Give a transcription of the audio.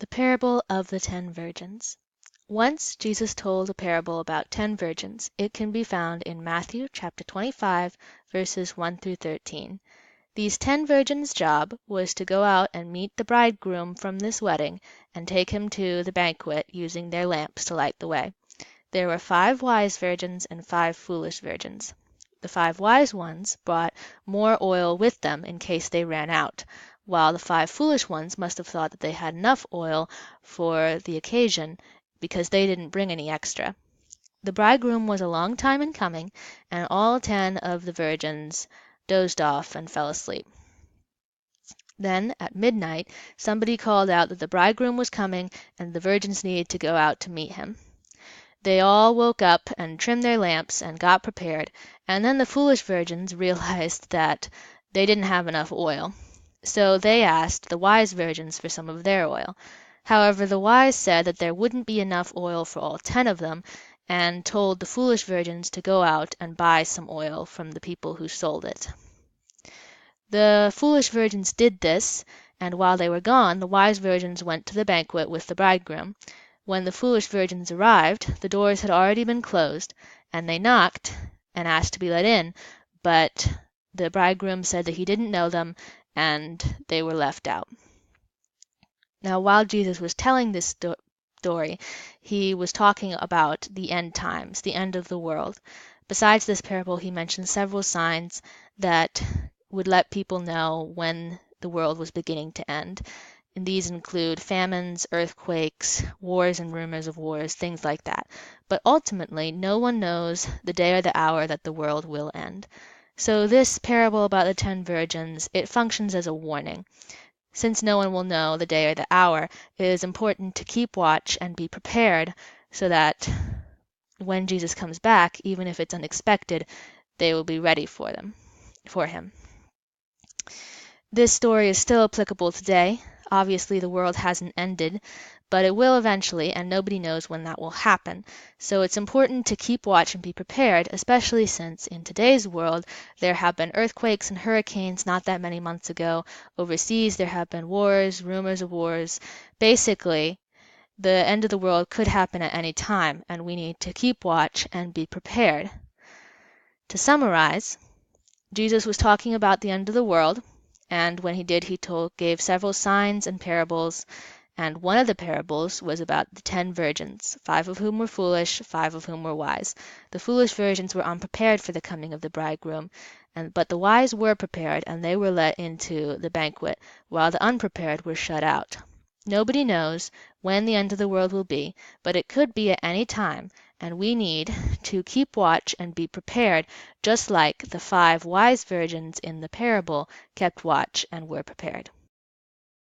The parable of the 10 virgins. Once Jesus told a parable about 10 virgins. It can be found in Matthew chapter 25, verses 1 through 13. These 10 virgins' job was to go out and meet the bridegroom from this wedding and take him to the banquet using their lamps to light the way. There were 5 wise virgins and 5 foolish virgins. The 5 wise ones brought more oil with them in case they ran out, while the 5 foolish ones must have thought that they had enough oil for the occasion because they didn't bring any extra. The bridegroom was a long time in coming, and all 10 of the virgins dozed off and fell asleep. Then, at midnight, somebody called out that the bridegroom was coming and the virgins needed to go out to meet him. They all woke up and trimmed their lamps and got prepared, and then the foolish virgins realized that they didn't have enough oil. So they asked the wise virgins for some of their oil. However, the wise said that there wouldn't be enough oil for all 10 of them, and told the foolish virgins to go out and buy some oil from the people who sold it. The foolish virgins did this, and while they were gone, the wise virgins went to the banquet with the bridegroom. When the foolish virgins arrived, the doors had already been closed, and they knocked and asked to be let in, but the bridegroom said that he didn't know them, and they were left out. Now, while Jesus was telling this story, he was talking about the end times, the end of the world. Besides this parable, he mentioned several signs that would let people know when the world was beginning to end. And these include famines, earthquakes, wars and rumors of wars, things like that. But ultimately, no one knows the day or the hour that the world will end. So this parable about the 10 virgins, it functions as a warning. Since no one will know the day or the hour, it is important to keep watch and be prepared so that when Jesus comes back, even if it's unexpected, they will be ready for him. This story is still applicable today. Obviously, the world hasn't ended, but it will eventually, and nobody knows when that will happen. So it's important to keep watch and be prepared, especially since in today's world there have been earthquakes and hurricanes not that many months ago. Overseas, there have been wars, rumors of wars. Basically, the end of the world could happen at any time, and we need to keep watch and be prepared. To summarize, Jesus was talking about the end of the world, and when he did, he gave several signs and parables, and one of the parables was about the 10 virgins, 5 of whom were foolish, 5 of whom were wise. The foolish virgins were unprepared for the coming of the bridegroom, but the wise were prepared, and they were let into the banquet, while the unprepared were shut out. Nobody knows when the end of the world will be, but it could be at any time, and we need to keep watch and be prepared, just like the 5 wise virgins in the parable kept watch and were prepared.